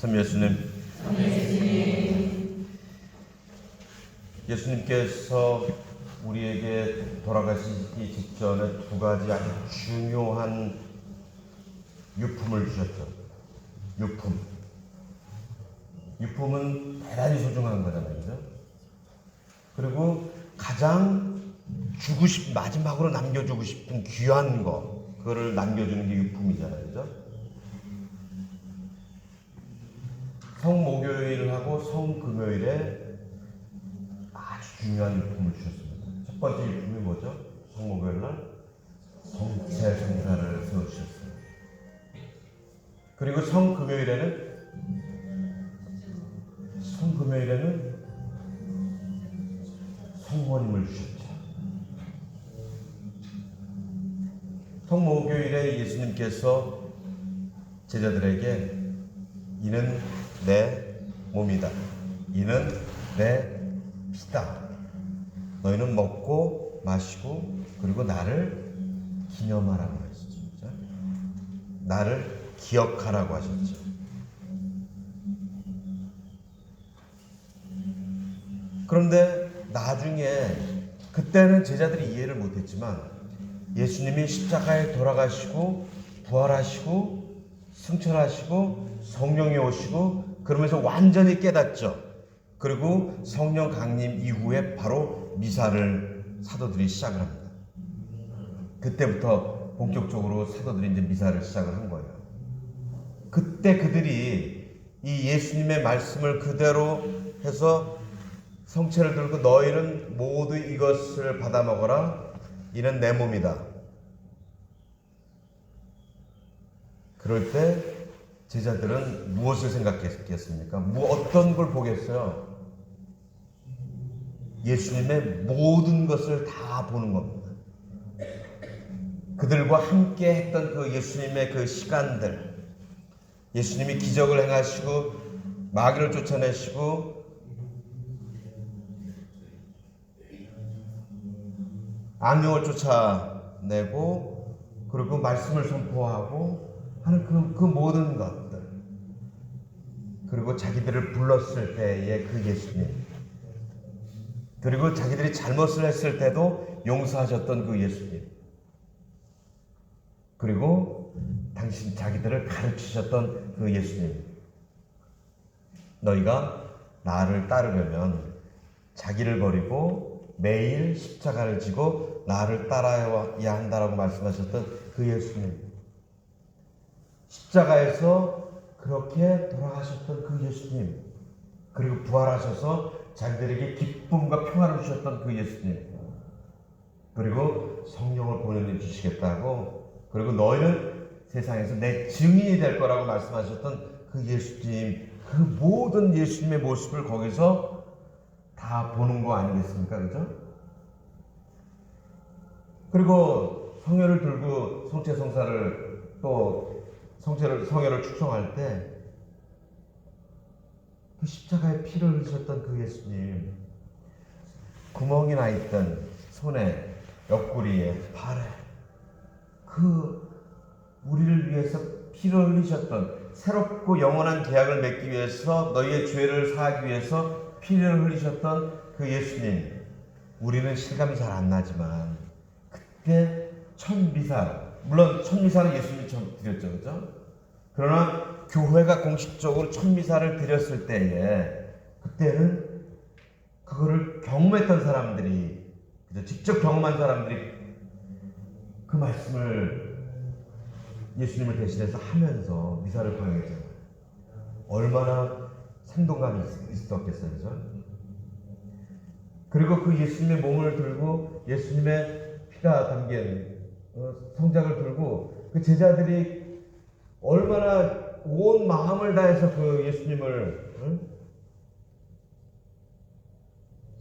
참 예수님, 예수님께서 우리에게 돌아가시기 직전에 두 가지 아주 중요한 유품을 주셨죠. 유품은 대단히 소중한 거잖아요. 그죠? 그리고 가장 마지막으로 남겨주고 싶은 귀한 거, 그거를 남겨주는 게 유품이잖아요. 그죠? 성목요일하고 성금요일에 아주 중요한 유품을 주셨습니다. 첫 번째 유품이 뭐죠? 성목요일날 성체성사를 세워주셨어요. 그리고 성금요일에는 성모님을 주셨죠. 성목요일에 예수님께서 제자들에게 이는 내 몸이다. 이는 내 피다. 너희는 먹고 마시고 그리고 나를 기념하라고 하셨죠. 나를 기억하라고 하셨죠. 그런데 나중에 그때는 제자들이 이해를 못했지만 예수님이 십자가에 돌아가시고 부활하시고 승천하시고 성령이 오시고 그러면서 완전히 깨닫죠. 그리고 성령 강림 이후에 바로 미사를 사도들이 시작을 합니다. 그때부터 본격적으로 사도들이 이제 미사를 시작을 한 거예요. 그때 그들이 이 예수님의 말씀을 그대로 해서 성체를 들고 너희는 모두 이것을 받아 먹어라. 이는 내 몸이다. 그럴 때 제자들은 무엇을 생각했겠습니까? 어떤 걸 보겠어요? 예수님의 모든 것을 다 보는 겁니다. 그들과 함께 했던 그 예수님의 그 시간들, 예수님이 기적을 행하시고 마귀를 쫓아내시고 악령을 쫓아내고 그리고 말씀을 선포하고 하는 그 모든 것들, 그리고 자기들을 불렀을 때의 그 예수님, 그리고 자기들이 잘못을 했을 때도 용서하셨던 그 예수님, 그리고 자기들을 가르치셨던 그 예수님. 너희가 나를 따르려면 자기를 버리고 매일 십자가를 지고 나를 따라야 한다라고 말씀하셨던 그 예수님. 십자가에서 그렇게 돌아가셨던 그 예수님, 그리고 부활하셔서 자기들에게 기쁨과 평화를 주셨던 그 예수님, 그리고 성령을 보내어 주시겠다고, 그리고 너희는 세상에서 내 증인이 될 거라고 말씀하셨던 그 예수님, 그 모든 예수님의 모습을 거기서 다 보는 거 아니겠습니까? 그죠? 그리고 성혈을 들고 성체성사를 또 성혈을 축성할 때 그 십자가에 피를 흘리셨던 그 예수님, 구멍이 나 있던 손에, 옆구리에, 팔에, 그 우리를 위해서 피를 흘리셨던, 새롭고 영원한 계약을 맺기 위해서, 너희의 죄를 사하기 위해서 피를 흘리셨던 그 예수님. 우리는 실감이 잘 안 나지만 그때 첫 미사, 물론 첫 미사는 예수님이 처음 드렸죠, 그죠? 그러나 교회가 공식적으로 첫 미사를 드렸을 때에, 그때는 그거를 경험했던 사람들이, 직접 경험한 사람들이 그 말씀을 예수님을 대신해서 하면서 미사를 거행했잖아요. 얼마나 생동감이 있었겠어요, 그죠? 그리고 그 예수님의 몸을 들고 예수님의 피가 담긴 성장을 들고 그 제자들이 얼마나 온 마음을 다해서 그 예수님을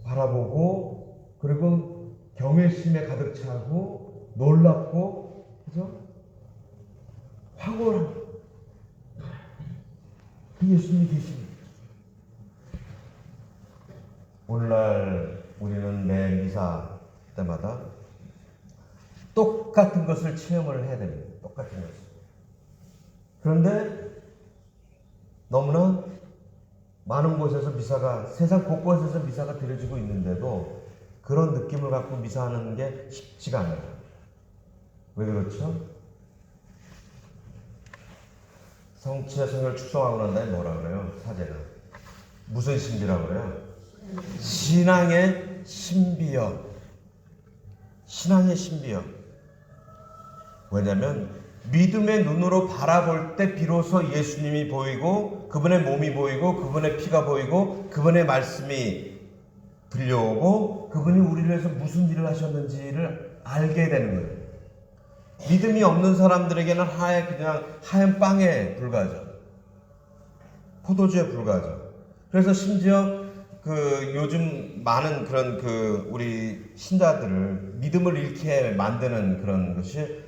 바라보고, 그리고 경외심에 가득 차고 놀랍고, 그죠? 황홀한 그 예수님이 계십니다. 오늘날 우리는 매 미사 때마다 똑같은 것을 체험을 해야 됩니다. 똑같은 것을. 그런데 너무나 많은 곳에서 미사가, 세상 곳곳에서 미사가 드려지고 있는데도 그런 느낌을 갖고 미사하는 게 쉽지가 않아요. 왜 그렇죠? 성취와 성결을 축성하고 난 다음에 뭐라 그래요? 사제가 무슨 신비라고 그래요? 신앙의 신비여. 신앙의 신비여. 왜냐면 믿음의 눈으로 바라볼 때 비로소 예수님이 보이고 그분의 몸이 보이고 그분의 피가 보이고 그분의 말씀이 들려오고 그분이 우리를 위해서 무슨 일을 하셨는지를 알게 되는 거예요. 믿음이 없는 사람들에게는 그냥 하얀 빵에 불과하죠. 포도주에 불과하죠. 그래서 심지어 요즘 많은 그런 우리 신자들을 믿음을 잃게 만드는 그런 것이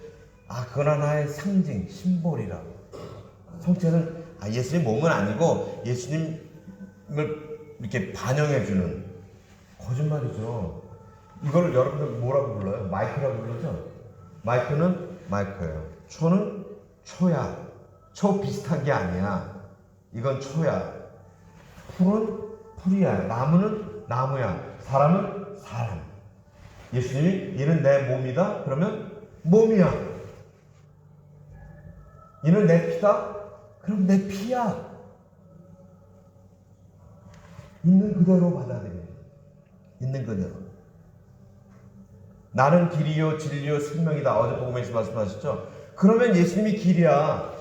그건 하나의 상징, 심볼이라고. 성체는 예수님 몸은 아니고 예수님을 이렇게 반영해주는 거짓말이죠. 이걸 여러분들 뭐라고 불러요? 마이크라고 부르죠? 마이크는 마이크예요. 초는 초야. 초 비슷한 게 아니야. 이건 초야. 풀은 풀이야. 나무는 나무야. 사람은 사람. 예수님이 이는 내 몸이다. 그러면 몸이야. 이는 내 피다? 그럼 내 피야. 있는 그대로 받아들여요. 있는 그대로. 나는 길이요 진리요 생명이다. 어제 복음에서 말씀하셨죠? 그러면 예수님이 길이야.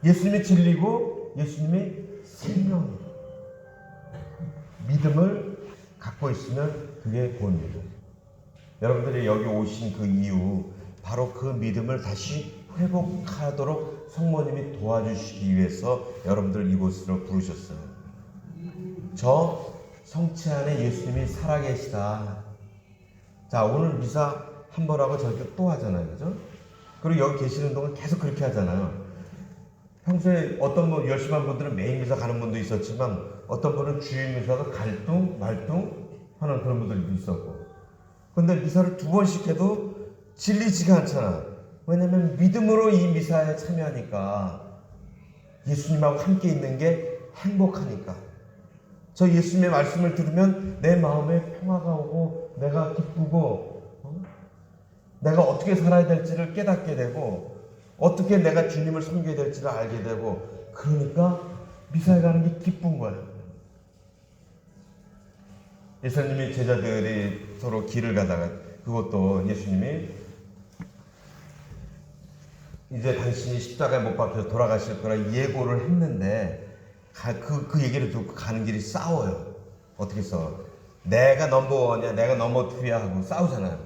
예수님이 진리고 예수님이 생명이야. 믿음을 갖고 있으면 그게 본 믿음. 여러분들이 여기 오신 그 이유 바로 그 믿음을 다시 회복하도록 성모님이 도와주시기 위해서 여러분들 이곳으로 부르셨어요. 저 성체 안에 예수님이 살아계시다. 자, 오늘 미사 한 번 하고 저렇게 또 하잖아요. 그죠? 그리고 여기 계시는 동안 계속 그렇게 하잖아요. 평소에 어떤 열심히 한 분들은 매일 미사 가는 분도 있었지만 어떤 분은 주일 미사도 갈등, 말등 하는 그런 분들도 있었고. 근데 미사를 2번씩 해도 질리지가 않잖아. 왜냐면 믿음으로 이 미사에 참여하니까 예수님하고 함께 있는 게 행복하니까. 저 예수님의 말씀을 들으면 내 마음에 평화가 오고 내가 기쁘고 내가 어떻게 살아야 될지를 깨닫게 되고 어떻게 내가 주님을 섬겨야 될지를 알게 되고 그러니까 미사에 가는 게 기쁜 거예요. 예수님이 제자들이 서로 길을 가다가 그것도 예수님이 이제 당신이 십자가에 못 박혀서 돌아가실 거라 예고를 했는데 그 얘기를 듣고 가는 길이 싸워요. 어떻게 싸워? 내가 넘버원이야, 내가 넘버2야 하고 싸우잖아요.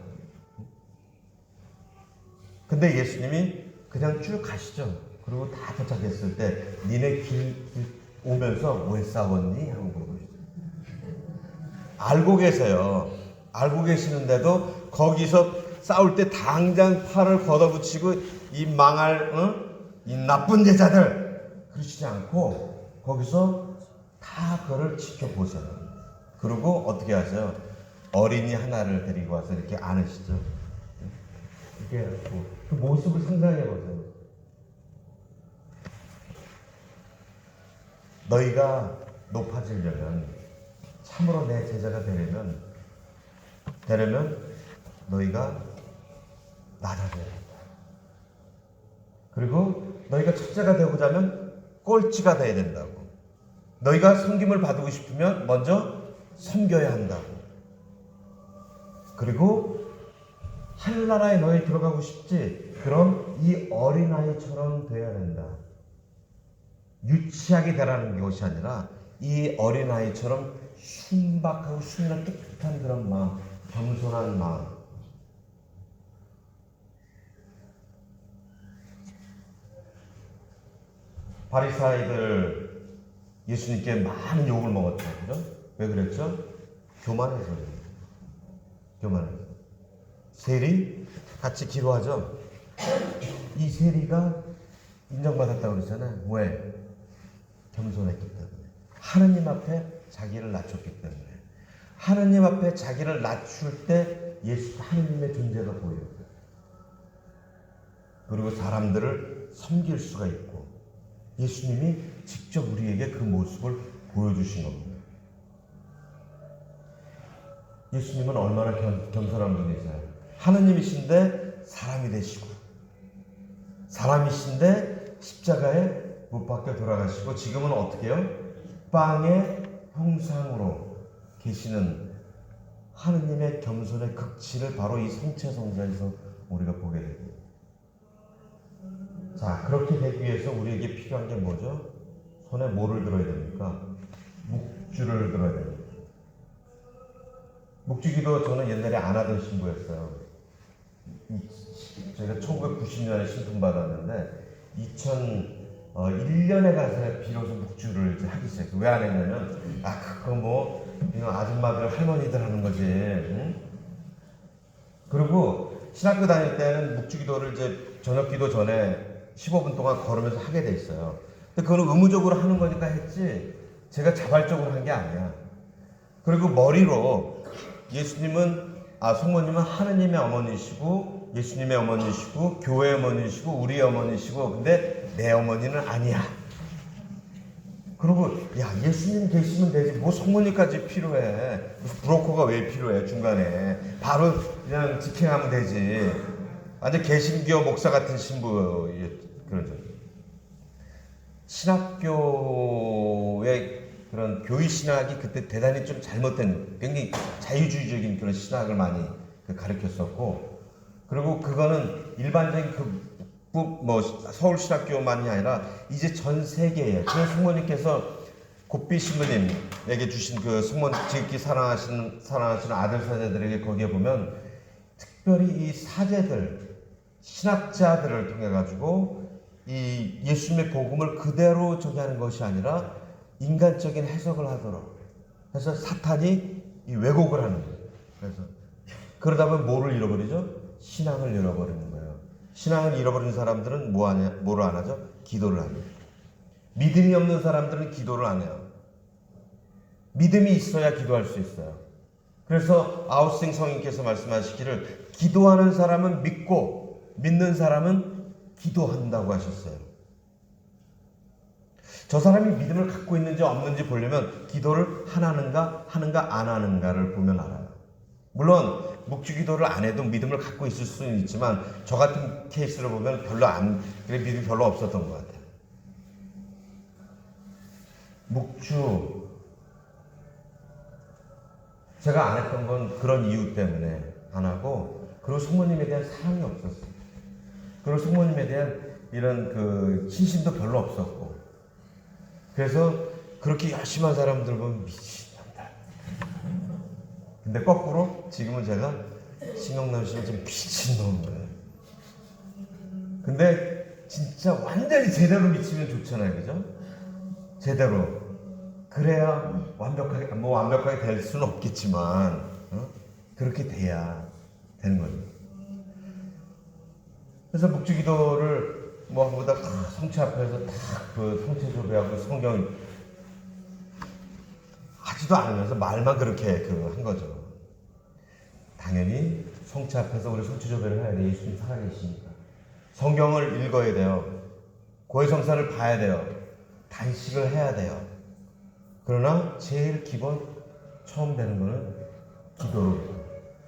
근데 예수님이 그냥 쭉 가시죠. 그리고 다 도착했을 때 니네 길 오면서 왜 싸웠니? 하고 물어보시죠. 알고 계세요. 알고 계시는데도 거기서 싸울 때 당장 팔을 걷어붙이고 이 이 나쁜 제자들 그러시지 않고 거기서 다 그를 지켜보세요. 그리고 어떻게 하세요? 어린이 하나를 데리고 와서 이렇게 안으시죠. 이렇게 그 모습을 상상해 보세요. 너희가 높아지려면 참으로 내 제자가 되려면 너희가 낮아져야 된다. 그리고 너희가 첫째가 되고자 하면 꼴찌가 돼야 된다고. 너희가 섬김을 받고 싶으면 먼저 섬겨야 한다고. 그리고 하늘나라에 너희 들어가고 싶지? 그럼 이 어린아이처럼 되어야 된다. 유치하게 되라는 것이 아니라 이 어린아이처럼 순박하고 순한 깨끗한 그런 마음, 겸손한 마음. 바리사이들 예수님께 많은 욕을 먹었죠. 그죠? 왜 그랬죠? 교만해서 그래요. 교만해서. 세리 같이 기도하죠. 이 세리가 인정받았다고 그랬잖아요. 왜? 겸손했기 때문에. 하느님 앞에 자기를 낮췄기 때문에. 하느님 앞에 자기를 낮출 때 하느님의 존재가 보여요. 그리고 사람들을 섬길 수가 있고 예수님이 직접 우리에게 그 모습을 보여주신 겁니다. 예수님은 얼마나 겸손한 분이세요. 하느님이신데 사람이 되시고, 사람이신데 십자가에 못 박혀 돌아가시고, 지금은 어떻게 해요? 빵의 형상으로 계시는 하느님의 겸손의 극치를 바로 이 성체성자에서 우리가 보게 됩니다. 자, 그렇게 되기 위해서 우리에게 필요한 게 뭐죠? 손에 뭐를 들어야 됩니까? 묵주를 들어야 됩니다. 묵주기도 저는 옛날에 안 하던 신부였어요. 제가 1990년에 신품 받았는데 2001년에 가서 비로소 묵주를 이제 하기 시작했어요. 왜 안 했냐면 그거 뭐 이런 아줌마들 할머니들 하는 거지. 응? 그리고 신학교 다닐 때는 묵주기도를 이제 저녁기도 전에 15분 동안 걸으면서 하게 돼 있어요. 근데 그거는 의무적으로 하는 거니까 했지 제가 자발적으로 한 게 아니야. 그리고 머리로 예수님은 성모님은 하느님의 어머니시고 예수님의 어머니시고 교회의 어머니시고 우리의 어머니시고 근데 내 어머니는 아니야. 그리고 예수님 계시면 되지 뭐 성모님까지 필요해. 무슨 브로커가 왜 필요해 중간에. 바로 그냥 직행하면 되지. 완전 개신교 목사 같은 신부 그런 점. 신학교의 그런 교의 신학이 그때 대단히 좀 잘못된 굉장히 자유주의적인 그런 신학을 많이 가르쳤었고 그리고 그거는 일반적인 뭐 서울 신학교만이 아니라 이제 전 세계에 그 성모님께서 곱비 신부님에게 주신 그 성모님 지극히 사랑하시는 아들 사제들에게 거기에 보면 특별히 이 사제들 신학자들을 통해 가지고 이 예수님의 복음을 그대로 전하는 것이 아니라 인간적인 해석을 하도록 해서 사탄이 이 왜곡을 하는 거예요. 그래서 그러다 보면 뭐를 잃어버리죠? 신앙을 잃어버리는 거예요. 신앙을 잃어버린 사람들은 뭐를 안 하죠? 기도를 안 해요. 믿음이 없는 사람들은 기도를 안 해요. 믿음이 있어야 기도할 수 있어요. 그래서 아우스팅 성인께서 말씀하시기를 기도하는 사람은 믿고 믿는 사람은 기도한다고 하셨어요. 저 사람이 믿음을 갖고 있는지 없는지 보려면 기도를 하는가 안 하는가를 보면 알아요. 물론 묵주기도를 안 해도 믿음을 갖고 있을 수는 있지만 저 같은 케이스를 보면 믿음이 별로 없었던 것 같아요. 묵주 제가 안 했던 건 그런 이유 때문에 안 하고 그리고 성모님에 대한 사랑이 없었어요. 그리고 성모님에 대한 이런 그 신심도 별로 없었고 그래서 그렇게 열심히 한 사람들 보면 미친놈들. 근데 거꾸로 지금은 제가 신경남 씨는 좀 미친놈이에요. 근데 진짜 완전히 제대로 미치면 좋잖아요. 그죠? 제대로. 그래야 완벽하게 될 수는 없겠지만 그렇게 돼야 되는 거죠. 그래서 묵주기도를 뭐보다 성체 앞에서 그 성체 조배하고 성경 하지도 않으면서 말만 그렇게 한 거죠. 당연히 성체 앞에서 우리 성체 조배를 해야 돼. 예수님 살아계시니까. 성경을 읽어야 돼요. 고해성사를 봐야 돼요. 단식을 해야 돼요. 그러나 제일 기본 처음 되는 거는 기도로부터.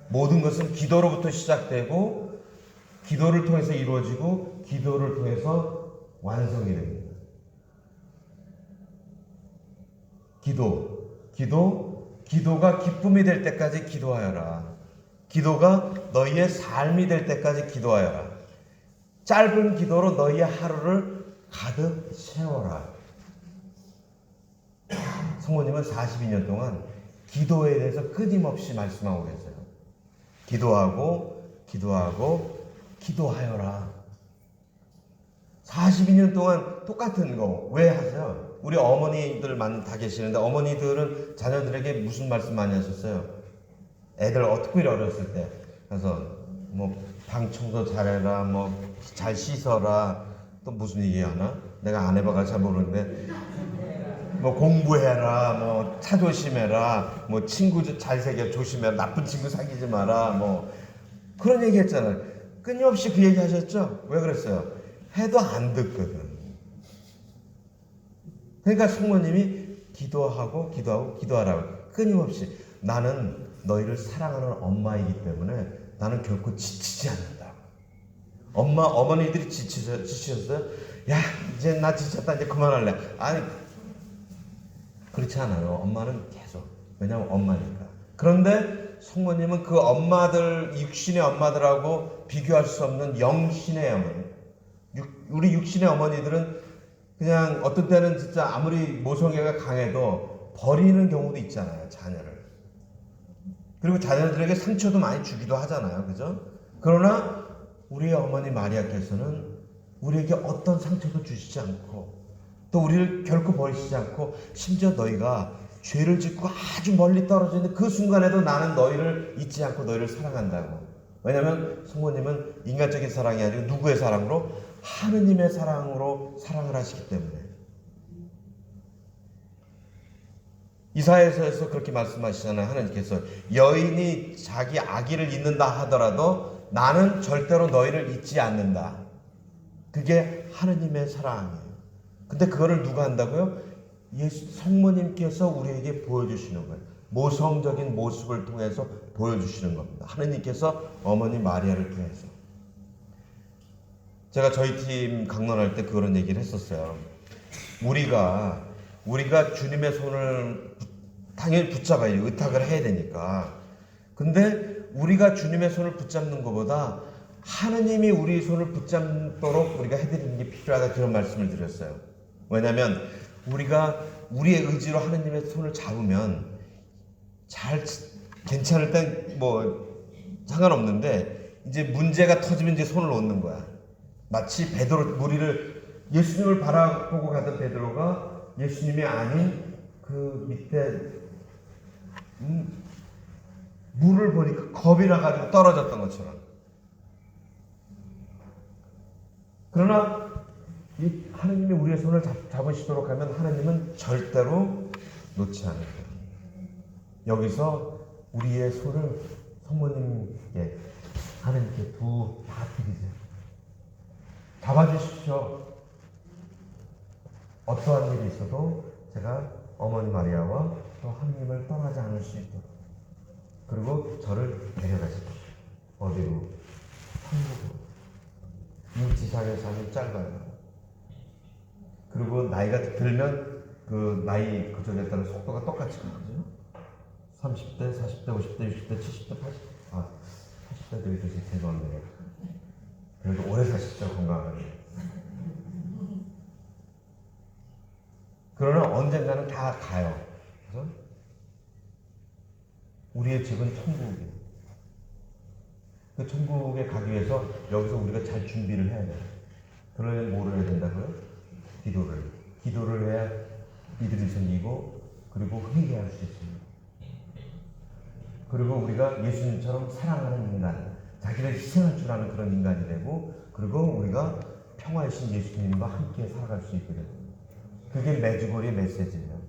모든 것은 기도로부터 시작되고 기도를 통해서 이루어지고 기도를 통해서 완성이 됩니다. 기도가 기쁨이 될 때까지 기도하여라. 기도가 너희의 삶이 될 때까지 기도하여라. 짧은 기도로 너희의 하루를 가득 채워라. 성모님은 42년 동안 기도에 대해서 끊임없이 말씀하고 계세요. 기도하여라. 42년 동안 똑같은 거 왜 하세요? 우리 어머니들만 다 계시는데 어머니들은 자녀들에게 무슨 말씀 많이 하셨어요? 애들 특별히 어렸을 때 그래서 뭐 방 청소 잘해라, 뭐 잘 씻어라, 또 무슨 얘기 하나? 내가 안 해봐가 잘 모르는데 뭐 공부해라, 뭐 차 조심해라, 뭐 친구 잘 사귀어 조심해라, 나쁜 친구 사귀지 마라, 뭐 그런 얘기 했잖아요. 끊임없이 그 얘기 하셨죠? 왜 그랬어요? 해도 안 듣거든. 그러니까 성모님이 기도하라고 끊임없이 나는 너희를 사랑하는 엄마이기 때문에 나는 결코 지치지 않는다. 어머니들이 지치셨어요? 야, 이제 나 지쳤다. 이제 그만할래. 아니, 그렇지 않아요. 엄마는 계속. 왜냐하면 엄마니까. 그런데 성모님은 그 엄마들, 육신의 엄마들하고 비교할 수 없는 영신의 어머니. 우리 육신의 어머니들은 그냥 어떤 때는 진짜 아무리 모성애가 강해도 버리는 경우도 있잖아요. 자녀를. 그리고 자녀들에게 상처도 많이 주기도 하잖아요. 그죠? 그러나 우리의 어머니 마리아께서는 우리에게 어떤 상처도 주시지 않고 또 우리를 결코 버리시지 않고 심지어 너희가 죄를 짓고 아주 멀리 떨어져 있는 그 순간에도 나는 너희를 잊지 않고 너희를 사랑한다고. 왜냐하면 성모님은 인간적인 사랑이 아니고 누구의 사랑으로? 하느님의 사랑으로 사랑을 하시기 때문에. 이사야서에서 그렇게 말씀하시잖아요. 하나님께서 여인이 자기 아기를 잊는다 하더라도 나는 절대로 너희를 잊지 않는다. 그게 하느님의 사랑이에요. 근데 그거를 누가 한다고요? 성모님께서 우리에게 보여주시는 거예요. 모성적인 모습을 통해서 보여주시는 겁니다. 하느님께서 어머니 마리아를 통해서. 제가 저희 팀 강론할 때 그런 얘기를 했었어요. 우리가 주님의 손을 당연히 붙잡아야죠. 의탁을 해야 되니까. 근데 우리가 주님의 손을 붙잡는 것보다 하느님이 우리 손을 붙잡도록 우리가 해드리는 게 필요하다. 그런 말씀을 드렸어요. 왜냐하면 우리가 우리의 의지로 하느님의 손을 잡으면 괜찮을 땐 뭐 상관없는데 이제 문제가 터지면 이제 손을 놓는 거야. 마치 베드로 예수님을 바라보고 가던 베드로가 예수님이 아닌 그 밑에 물을 보니까 겁이 나가지고 떨어졌던 것처럼. 그러나 이 하느님이 우리의 손을 잡으시도록 하면 하느님은 절대로 놓지 않을 거예요. 여기서 우리의 손을 성모님께 하느님께 다 드리세요. 잡아주십시오. 어떠한 일이 있어도 제가 어머니 마리아와 또 하느님을 떠나지 않을 수 있도록. 그리고 저를 데려가십시오. 어디로? 천국으로. 이 지상의 삶이 짧아요. 그리고 나이가 들면 그 나이 그쪽에 따른 속도가 똑같이 가거든요. 30대, 40대, 50대, 60대, 70대, 80대도 이렇게 죄송한데 그래도 오래 사시죠, 건강하게. 그러나 언젠가는 다 가요. 그래서 우리의 집은 천국이에요. 그 천국에 가기 위해서 여기서 우리가 잘 준비를 해야 돼요. 그러려면 뭐를 해야 된다고요? 기도를 해야 믿음이 생기고 그리고 회개할 수 있습니다. 그리고 우리가 예수님처럼 사랑하는 인간, 자기를 희생할 줄 아는 그런 인간이 되고 그리고 우리가 평화의 신 예수님과 함께 살아갈 수 있게 됩니다. 그게 메주고리의 메시지예요.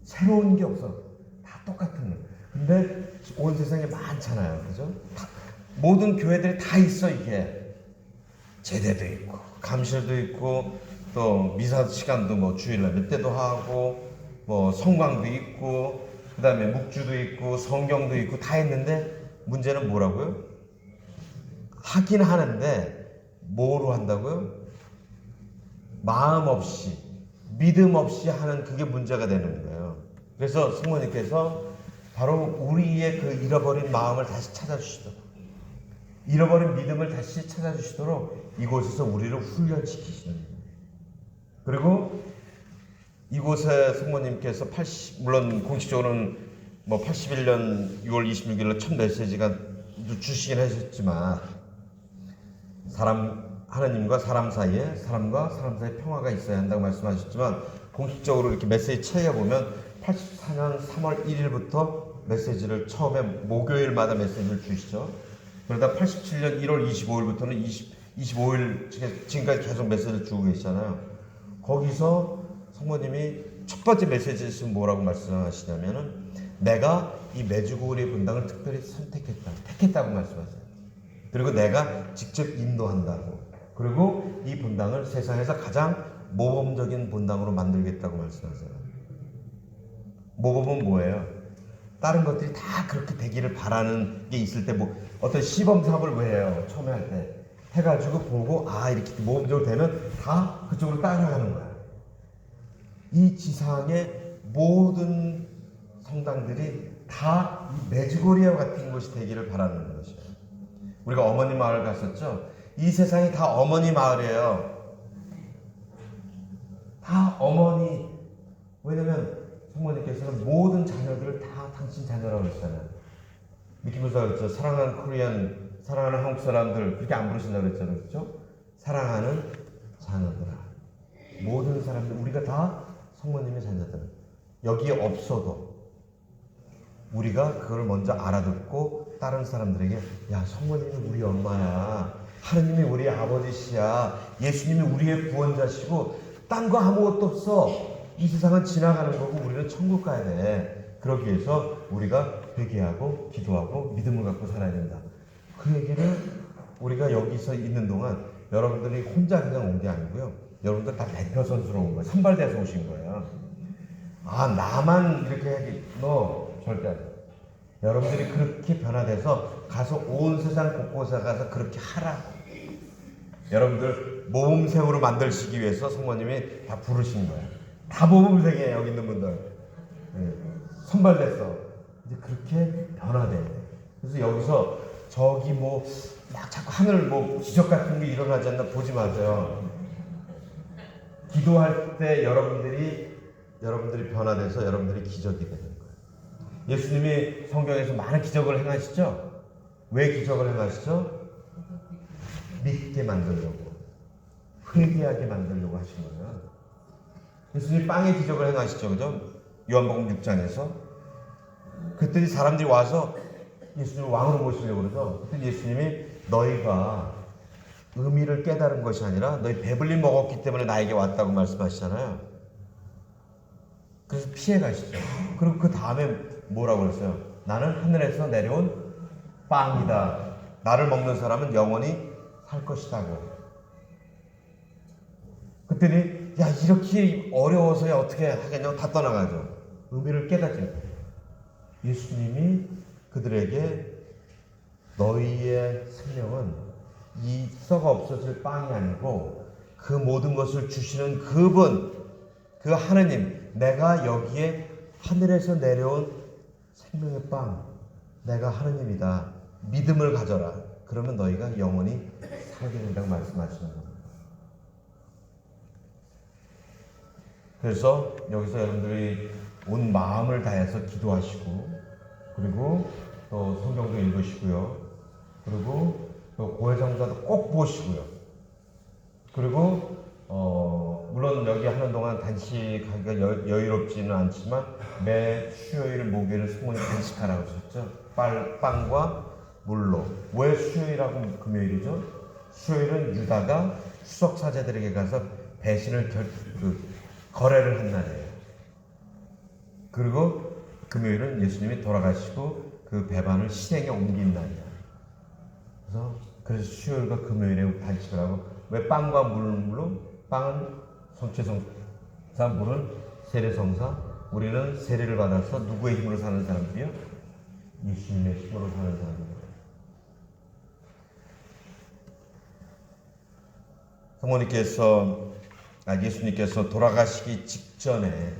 새로운 게 없어. 다 똑같은 거. 근데 온 세상에 많잖아요. 그죠? 모든 교회들이 다 있어, 이게. 제대도 있고, 감실도 있고, 또 미사 시간도 뭐 주일날 몇 대도 하고, 뭐 성광도 있고, 그 다음에 묵주도 있고, 성경도 있고, 다 있는데, 문제는 뭐라고요? 하긴 하는데, 뭐로 한다고요? 마음 없이, 믿음 없이 하는 그게 문제가 되는 거예요. 그래서 성모님께서 바로 우리의 그 잃어버린 마음을 다시 찾아주시도록, 잃어버린 믿음을 다시 찾아주시도록 이곳에서 우리를 훈련시키시는 거예요. 그리고 이곳에 성모님께서 물론 공식적으로는 뭐 81년 6월 26일 날 첫 메시지가 주시긴 하셨지만 하나님과 사람 사이에 사람과 사람 사이에 평화가 있어야 한다고 말씀하셨지만 공식적으로 이렇게 메시지 책에 보면 84년 3월 1일부터 메시지를 처음에 목요일마다 메시지를 주시죠. 그러다 87년 1월 25일부터는 25일 지금까지 계속 메시지를 주고 계시잖아요. 거기서 성모님이 첫 번째 메시지에서 뭐라고 말씀하시냐면은 내가 이 메주고리의 분당을 특별히 택했다고 말씀하세요. 그리고 내가 직접 인도한다고. 그리고 이 분당을 세상에서 가장 모범적인 본당으로 만들겠다고 말씀하세요. 모범은 뭐예요? 다른 것들이 다 그렇게 되기를 바라는 게 있을 때 뭐 어떤 시범 사업을 왜 해요? 처음에 할 때 해가지고 보고 이렇게 모범적으로 되면 다 그쪽으로 따라가는 거야. 이 지상의 모든 성당들이 다 메주고리와 같은 곳이 되기를 바라는 것이에요. 우리가 어머니 마을 갔었죠? 이 세상이 다 어머니 마을이에요. 다 어머니. 왜냐면 성모님께서는 모든 자녀들을 다 당신 자녀라고 했잖아요. 미키무사 그랬죠. 사랑하는 코리안, 사랑하는 한국 사람들 그렇게 안 부르신다고 그랬잖아요. 그렇죠? 사랑하는 자녀들아. 모든 사람들 우리가 다 성모님의 자녀들. 여기에 없어도 우리가 그걸 먼저 알아듣고 다른 사람들에게 야 성모님이 우리 엄마야. 하느님이 우리 아버지시야. 예수님이 우리의 구원자시고 딴 거 아무것도 없어. 이 세상은 지나가는 거고 우리는 천국 가야 돼. 그러기 위해서 우리가 회개하고 기도하고 믿음을 갖고 살아야 된다. 그 얘기를 우리가 여기서 있는 동안 여러분들이 혼자 그냥 온 게 아니고요. 여러분들 다 대표 선수로 온 거예요. 선발돼서 오신 거예요. 나만 이렇게 하기 너 절대 안 돼. 여러분들이 그렇게 변화돼서 가서 온 세상 곳곳에 가서 그렇게 하라고. 여러분들 모범생으로 만들시기 위해서 성모님이 다 부르신 거예요. 다 모범생이에요. 여기 있는 분들. 네. 선발됐어. 이제 그렇게 변화돼야 돼. 그래서 여기서 저기 막 자꾸 하늘 기적 같은 게 일어나지 않나 보지 마세요. 기도할 때 여러분들이 변화돼서 여러분들이 기적이 되는 거예요. 예수님이 성경에서 많은 기적을 행하시죠? 왜 기적을 행하시죠? 믿게 만들려고, 회개하게 만들려고 하신 거예요. 예수님이 빵의 기적을 행하시죠, 그죠? 요한복음 6장에서 그때 사람들이 와서 예수님을 왕으로 모시려고 그러죠. 그때 예수님이 너희가 의미를 깨달은 것이 아니라 너희 배불리 먹었기 때문에 나에게 왔다고 말씀하시잖아요. 그래서 피해 가시죠. 그리고 그 다음에 뭐라고 그랬어요? 나는 하늘에서 내려온 빵이다. 나를 먹는 사람은 영원히 살 것이다고. 그랬더니 야 이렇게 어려워서야 어떻게 하겠냐고 다 떠나가죠. 의미를 깨닫지. 예수님이 그들에게 너희의 생명은 이 썩어 없어질 빵이 아니고 그 모든 것을 주시는 그분, 그 하느님, 내가 여기에 하늘에서 내려온 생명의 빵, 내가 하느님이다. 믿음을 가져라. 그러면 너희가 영원히 살게 된다고 말씀하시는 겁니다. 그래서 여기서 여러분들이 온 마음을 다해서 기도하시고, 그리고 또 성경도 읽으시고요. 그리고 또 고해성사도 꼭 보시고요. 그리고 물론 여기 하는 동안 단식하기가 여유롭지는 않지만 매 수요일 목요일 성모님 단식하라고 하셨죠. 빵과 물로. 왜 수요일하고 금요일이죠? 수요일은 유다가 추석 사제들에게 가서 배신을 거래를 한 날이에요. 그리고 금요일은 예수님이 돌아가시고 그 배반을 시행에 옮긴 날이야. 그래서 수요일과 금요일에 단식을 하고, 왜 빵과 물로? 빵은 성취성사, 물은 세례성사. 우리는 세례를 받아서 누구의 힘으로 사는 사람들이요? 예수님의 힘으로 사는 사람들이에요. 예수님께서 돌아가시기 직전에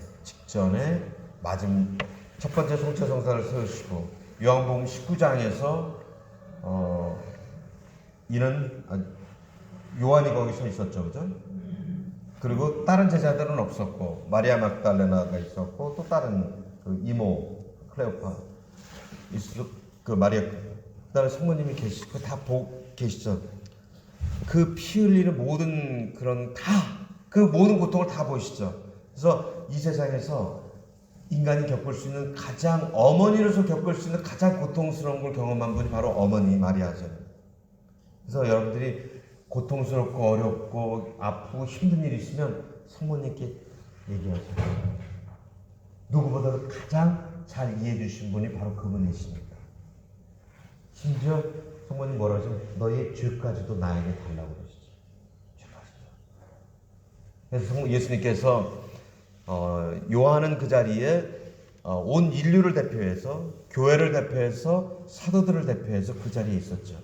첫 번째 성취성사를 세우시고, 요한복음 19장에서 요한이 거기서 있었죠, 그죠? 그리고 다른 제자들은 없었고, 마리아 막달레나가 있었고, 또 다른 이모 클레오파 그 마리아, 그다음에 성모님이 계시고 다 계시죠. 그 피 흘리는 모든 그 모든 고통을 다 보시죠. 그래서 이 세상에서 인간이 겪을 수 있는 어머니로서 겪을 수 있는 가장 고통스러운 걸 경험한 분이 바로 어머니 마리아죠. 그래서 여러분들이 고통스럽고 어렵고 아프고 힘든 일이 있으면 성모님께 얘기하세요. 누구보다도 가장 잘 이해해 주신 분이 바로 그분이십니다. 심지어 성모님 뭐라고 하죠? 너의 죄까지도 나에게 달라고 그러시죠. 죄까지도. 그래서 예수님께서 요한은 그 자리에 온 인류를 대표해서 교회를 대표해서 사도들을 대표해서 그 자리에 있었죠.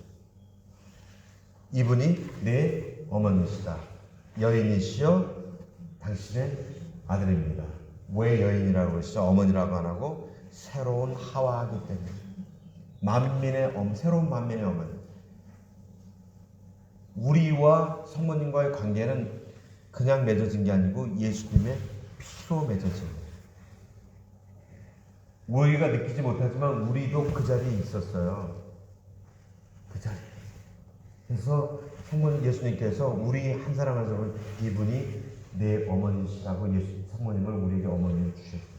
이분이 내 어머니시다. 여인이시여 당신의 아들입니다. 왜 여인이라고 그러시죠? 어머니라고 안 하고 새로운 하와하기 때문에. 새로운 만민의 어머니. 우리와 성모님과의 관계는 그냥 맺어진 게 아니고 예수님의 피로 맺어진 거예요. 우리가 느끼지 못하지만 우리도 그 자리에 있었어요. 그 자리에. 그래서 성모님 예수님께서 우리 한 사람 한 사람을 이분이 내 어머니시라고 성모님을 우리에게 어머니를 주셨어요.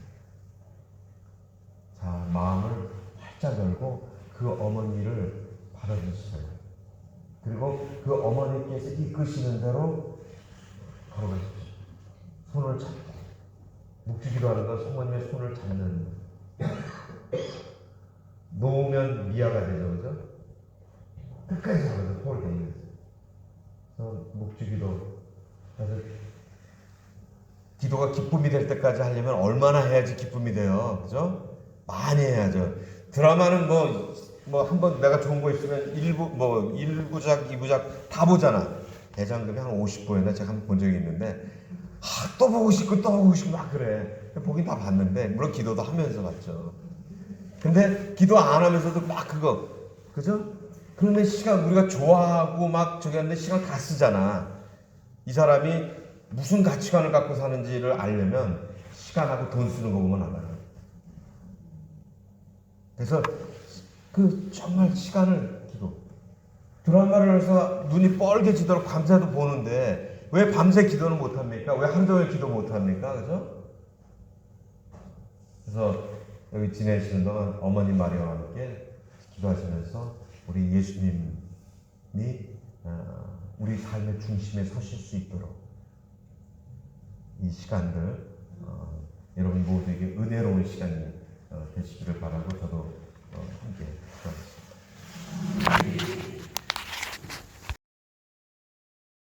자, 마음을 활짝 열고 그 어머니를 받아주세요. 그리고 그 어머니께서 이끄시는 대로 걸어가십시오. 손을 잡고. 묵주기도 하는 건 성모님의 손을 잡는. 놓으면 미아가 되죠, 그죠? 끝까지 잡아서 손을 대면서. 그래서 묵주기도. 그래서 기도가 기쁨이 될 때까지 하려면 얼마나 해야지 기쁨이 돼요, 그죠? 많이 해야죠. 드라마는 한 번 내가 좋은 거 있으면 1부작, 2부작 다 보잖아. 대장금이 한 50부였나 제가 한번 본 적이 있는데, 또 보고 싶고 막 그래. 보긴 다 봤는데, 물론 기도도 하면서 봤죠. 근데 기도 안 하면서도 막 그죠? 그러면 시간, 우리가 좋아하고 막 저기 하는데 시간 다 쓰잖아. 이 사람이 무슨 가치관을 갖고 사는지를 알려면 시간하고 돈 쓰는 거 보면 알아요. 그래서 정말 시간을 기도. 드라마를 해서 눈이 뻘개지도록 밤새도 보는데 왜 밤새 기도는 못합니까? 왜 하루 종일 기도 못합니까? 그죠? 그래서 여기 지내시는 동안 어머니 마리아와 함께 기도하시면서 우리 예수님이 우리 삶의 중심에 서실 수 있도록 이 시간들 여러분 모두에게 은혜로운 시간이 되시기를 바라고 저도 함께 기도하겠습니다.